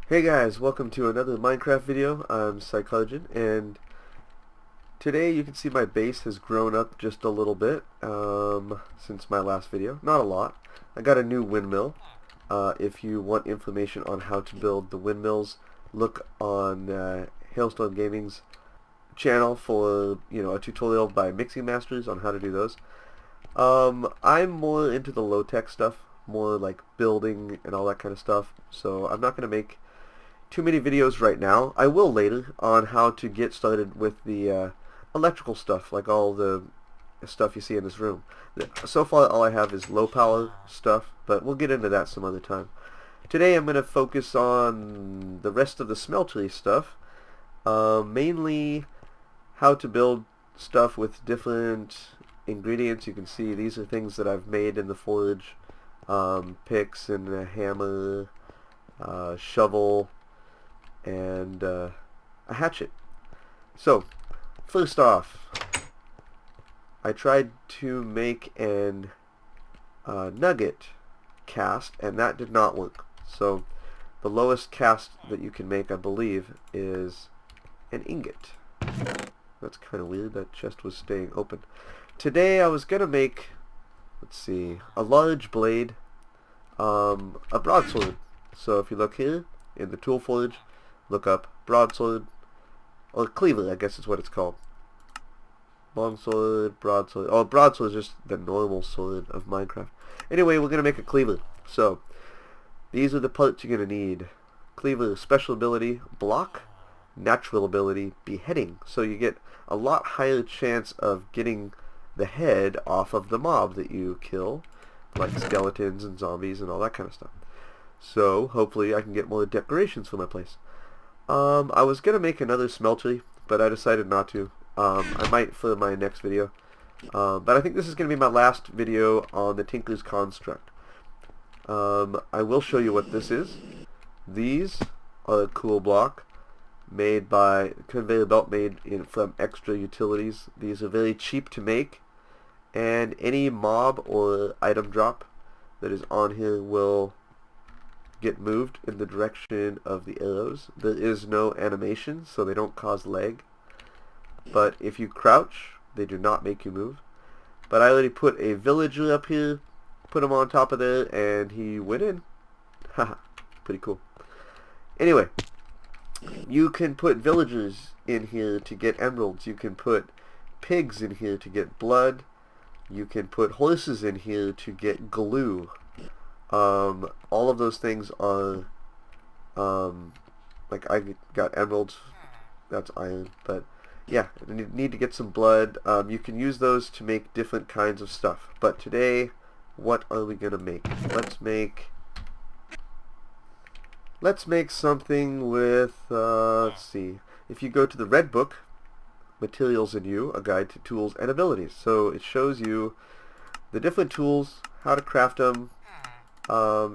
Hey guys, welcome to another Minecraft video. I'm Psychologian, and today you can see my base has grown up just a little bit since my last video. Not a lot. I got a new windmill. If you want information on how to build the windmills, look on Hailstone Gaming's channel for a tutorial by Mixing Masters on how to do those. I'm more into the low-tech stuff, more like building and all that kind of stuff, so I'm not going to make too many videos right now. I will later on how to get started with the electrical stuff, like all the stuff you see in this room. So far all I have is low power stuff, but we'll get into that some other time. Today I'm going to focus on the rest of the smeltery stuff, mainly how to build stuff with different ingredients. You can see these are things that I've made in the forge, picks and a hammer, shovel, and a hatchet. So, first off, I tried to make an nugget cast, and that did not work. So, the lowest cast that you can make, I believe, is an ingot. That's kind of weird, that chest was staying open. Today I was going to make, let's see, a large blade, a broadsword. So if you look here, in the tool forge, look up broadsword, or cleaver, I guess is what it's called. Longsword, broadsword. Oh, broadsword is just the normal sword of Minecraft. Anyway, we're going to make a cleaver. So, these are the parts you're going to need. Cleaver, special ability, block, natural ability, beheading. So you get a lot higher chance of getting the head off of the mob that you kill, like skeletons and zombies and all that kind of stuff. So, hopefully I can get more decorations for my place. I was going to make another smeltery, but I decided not to. I might for my next video. But I think this is going to be my last video on the Tinker's Construct. I will show you what this is. These are a cool block made by conveyor belt made from extra utilities. These are very cheap to make, and any mob or item drop that is on here will get moved in the direction of the arrows. There is no animation, so they don't cause lag. But if you crouch, they do not make you move. But I already put a villager up here, put him on top of there, and he went in. Haha, pretty cool. Anyway, you can put villagers in here to get emeralds. You can put pigs in here to get blood. You can put horses in here to get glue. All of those things are, like I got emeralds, that's iron, but yeah, you need to get some blood. You can use those to make different kinds of stuff. But today, what are we gonna make? Let's make something with, let's see, if you go to the red book, Materials in You, a guide to tools and abilities. So it shows you the different tools, how to craft them.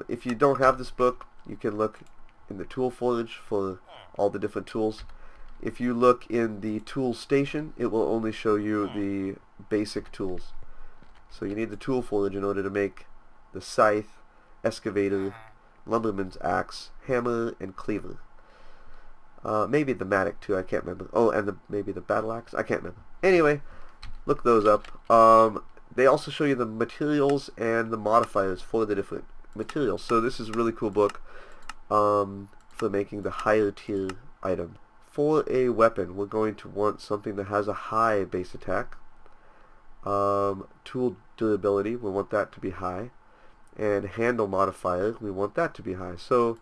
If you don't have this book, you can look in the tool forge for all the different tools. If you look in the tool station, it will only show you the basic tools. So you need the tool forge in order to make the scythe, excavator, lumberman's axe, hammer, and cleaver. Maybe the mattock too, I can't remember. Oh, and maybe the battle axe, I can't remember. Anyway, look those up. They also show you the materials and the modifiers for the different materials. So this is a really cool book for making the higher tier item. For a weapon, we're going to want something that has a high base attack. Tool durability, we want that to be high. And handle modifier, we want that to be high. So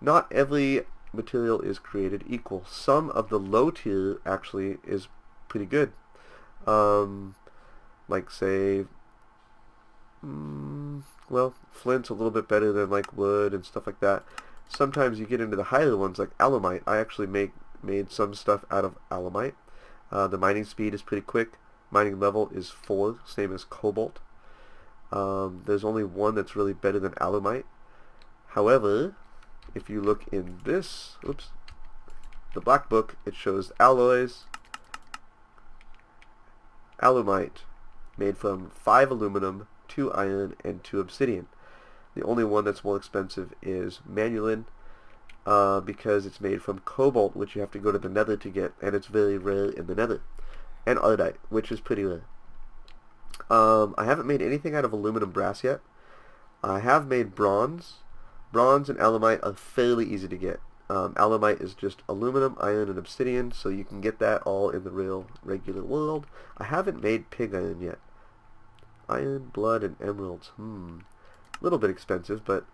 not every material is created equal. Some of the low tier actually is pretty good. Like say, well, flint's a little bit better than like wood and stuff like that. Sometimes you get into the higher ones like alumite. I actually made some stuff out of alumite. The mining speed is pretty quick. Mining level is 4, same as cobalt. There's only one that's really better than alumite. However, if you look in this, the black book, it shows alloys, alumite, made from 5 aluminum, 2 iron, and 2 obsidian. The only one that's more expensive is manulin, because it's made from cobalt, which you have to go to the nether to get, and it's very rare in the nether. And iodite, which is pretty rare. I haven't made anything out of aluminum brass yet. I have made bronze. Bronze and alumite are fairly easy to get. Alumite is just aluminum, iron, and obsidian, so you can get that all in the real, regular world. I haven't made pig iron yet. Iron, blood, and emeralds. A little bit expensive, but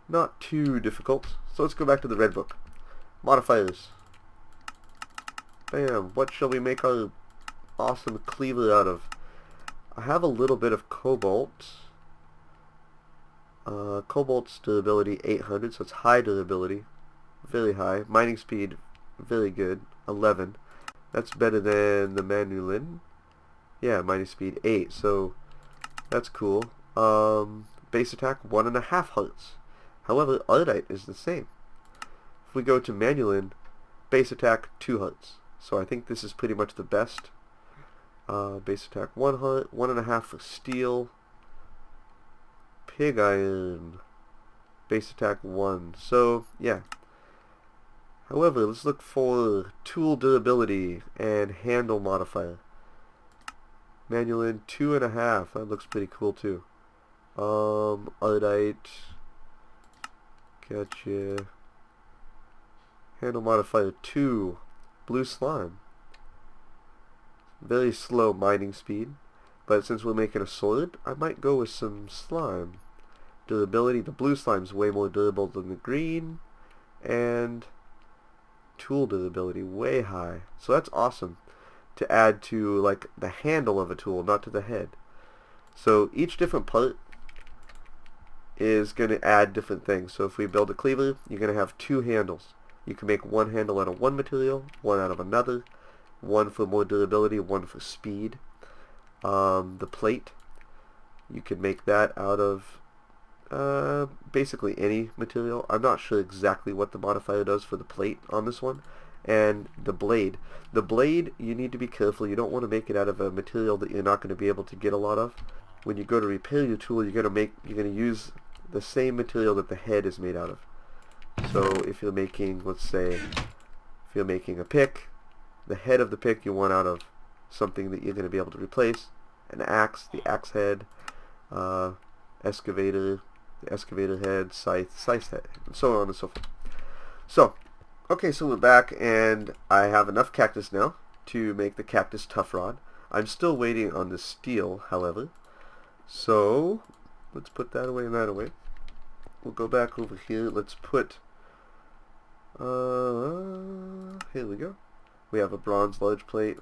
not too difficult. So let's go back to the red book. Modifiers. Bam. What shall we make our awesome cleaver out of? I have a little bit of cobalt. Cobalt's durability 800, so it's high durability. Very high. Mining speed, very good. 11. That's better than the manulin. Yeah, mining speed 8, so that's cool. Base attack 1.5 hearts. However, iodite is the same. If we go to manulin, base attack 2 hearts. So I think this is pretty much the best. Base attack 1 heart, 1.5 for steel. Pig iron, base attack 1. So yeah. However, let's look for tool durability and handle modifier. Manulin 2.5. That looks pretty cool too. Iodite. Gotcha. Handle modifier 2. Blue slime. Very slow mining speed. But since we're making a sword, I might go with some slime. Durability, the blue slime's way more durable than the green. And tool durability, way high. So that's awesome to add to like the handle of a tool, not to the head. So each different part is going to add different things. So if we build a cleaver, you're going to have 2 handles. You can make one handle out of one material, one out of another. One for more durability, one for speed. The plate, you can make that out of basically any material. I'm not sure exactly what the modifier does for the plate on this one. And the blade. The blade, you need to be careful. You don't want to make it out of a material that you're not going to be able to get a lot of. When you go to repair your tool, you're going to use the same material that the head is made out of. So if you're making, let's say, if you're making a pick, the head of the pick you want out of something that you're going to be able to replace. An axe, the axe head, excavator, the excavator head, scythe head, and so on and so forth. So, okay, so we're back, and I have enough cactus now to make the cactus tough rod. I'm still waiting on the steel, however. So, let's put that away and that away. We'll go back over here. Let's put, here we go. We have a bronze large plate.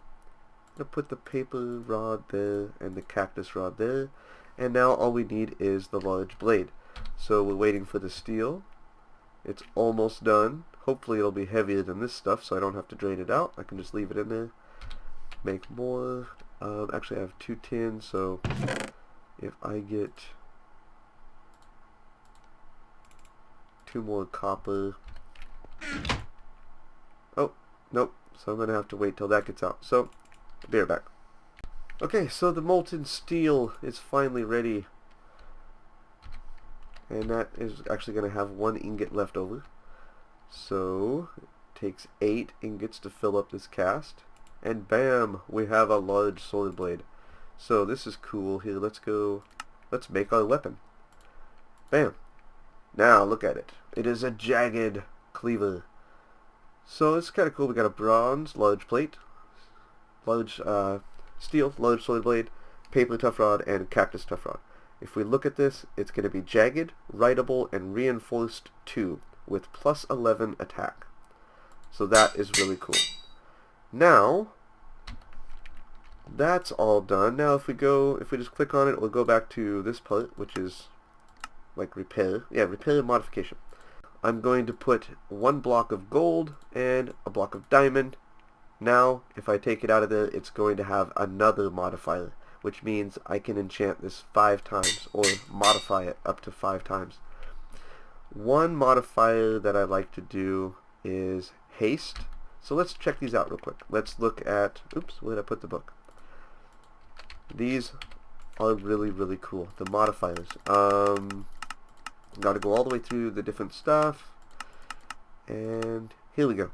I'll put the paper rod there and the cactus rod there. And now all we need is the large blade. So we're waiting for the steel. It's almost done. Hopefully it'll be heavier than this stuff so I don't have to drain it out. I can just leave it in there. Make more. Actually I have 2 tins, so if I get 2 more copper. Oh, nope. So I'm going to have to wait till that gets out. So, be right back. Okay, so the molten steel is finally ready. And that is actually going to have 1 ingot left over. So, it takes 8 ingots to fill up this cast. And bam, we have a large sword blade. So this is cool. Here, let's make our weapon. Bam. Now, look at it. It is a jagged cleaver. So it's kind of cool. We got a bronze large plate, large steel, large sword blade, paper tough rod, and cactus tough rod. If we look at this, it's going to be jagged, writable, and reinforced 2 with plus 11 attack. So that is really cool. Now, that's all done. Now if we just click on it, we'll go back to this part, which is like repair. Yeah, repair and modification. I'm going to put 1 block of gold and a block of diamond. Now, if I take it out of there, it's going to have another modifier, which means I can enchant this 5 times, or modify it up to 5 times. One modifier that I like to do is haste. So let's check these out real quick. Let's look at, oops, where did I put the book? These are really, really cool, the modifiers. Got to go all the way through the different stuff. And here we go.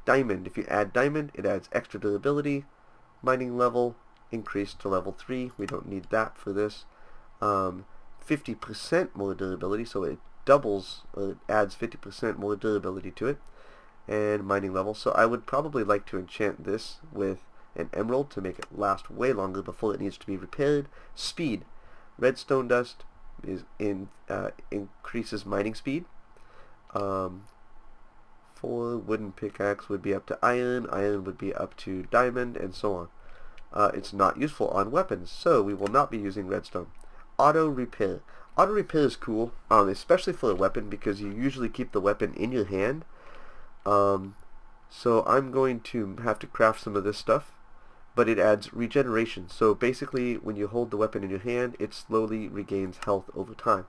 Diamond. If you add diamond, it adds extra durability. Mining level increased to level 3. We don't need that for this. 50% more durability, so it doubles, it adds 50% more durability to it. And mining level. So I would probably like to enchant this with an emerald to make it last way longer before it needs to be repaired. Speed. Redstone dust is increases mining speed. 4 wooden pickaxe would be up to iron. Iron would be up to diamond, and so on. It's not useful on weapons, so we will not be using redstone. Auto repair. Auto repair is cool, especially for a weapon, because you usually keep the weapon in your hand. So I'm going to have to craft some of this stuff, but it adds regeneration. So basically, when you hold the weapon in your hand, it slowly regains health over time.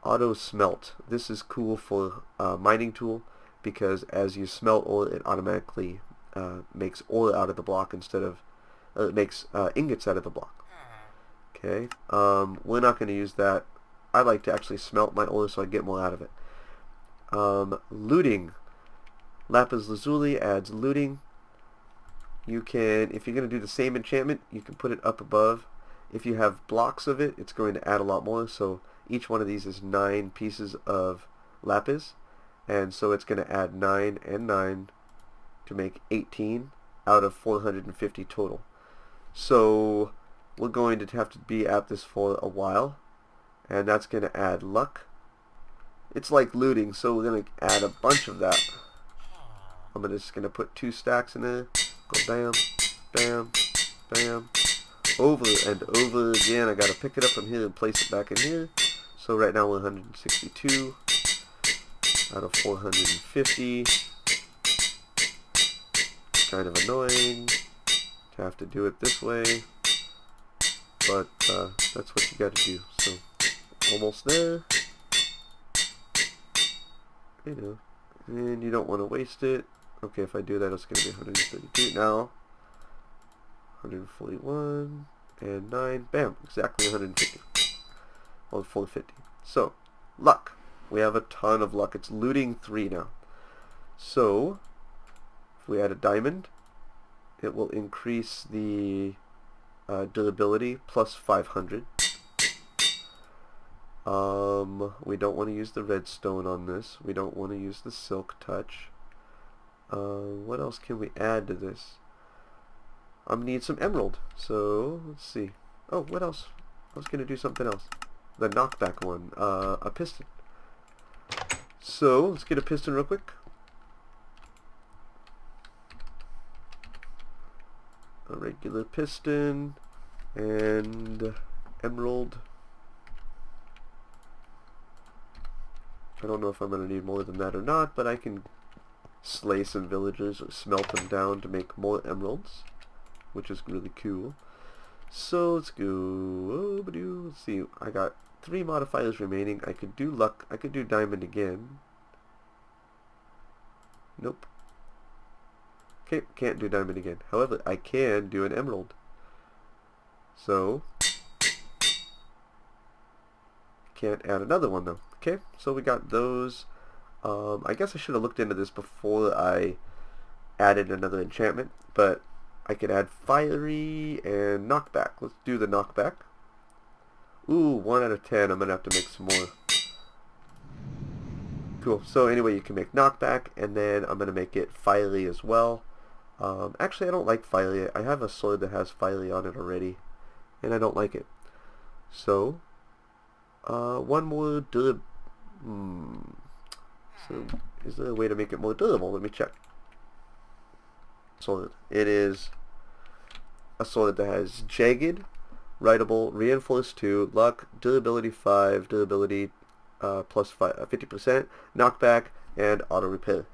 Auto smelt. This is cool for a mining tool, because as you smelt ore, it automatically makes ore out of the block instead of it makes ingots out of the block. Okay, we're not going to use that. I like to actually smelt my ore so I get more out of it. Looting. Lapis lazuli adds looting. You can, if you're going to do the same enchantment, you can put it up above. If you have blocks of it, it's going to add a lot more. So each one of these is 9 pieces of lapis, and so it's going to add 9 and 9 to make 18 out of 450 total. So we're going to have to be at this for a while, and that's going to add luck. It's like looting, so we're going to add a bunch of that. I'm just going to put 2 stacks in there. Go bam, bam, bam. Over and over again. I got to pick it up from here and place it back in here. So right now we're 162 out of 450. Kind of annoying to have to do it this way, but that's what you got to do. So almost there, and you don't want to waste it. Okay, if I do that, it's going to be 132 now. 141 and 9, bam, exactly 150. Or 450. So luck. We have a ton of luck. It's looting 3 now. So if we add a diamond, it will increase the durability plus 500. We don't want to use the redstone on this. We don't want to use the silk touch. What else can we add to this? I'm gonna need some emerald. So let's see. Oh, what else? I was gonna do something else. The knockback one. A piston. So let's get a piston real quick. A regular piston and emerald. I don't know if I'm going to need more than that or not, but I can slay some villagers or smelt them down to make more emeralds, which is really cool. So let's go. Let's see. I got 3 modifiers remaining. I could do luck. I could do diamond again. Nope. Okay, can't do diamond again. However, I can do an emerald. So, can't add another one though. Okay, so we got those. I guess I should have looked into this before I added another enchantment, but I could add fiery and knockback. Let's do the knockback. Ooh, 1 out of 10. I'm going to have to make some more. Cool. So anyway, you can make knockback, and then I'm going to make it fiery as well. Actually, I don't like fiery. I have a sword that has fiery on it already, and I don't like it. So, one more durable. So, is there a way to make it more durable? Let me check. Sword. It is a sword that has jagged, writable, reinforced 2, luck, durability 5, durability plus 50%, knockback, and auto repair.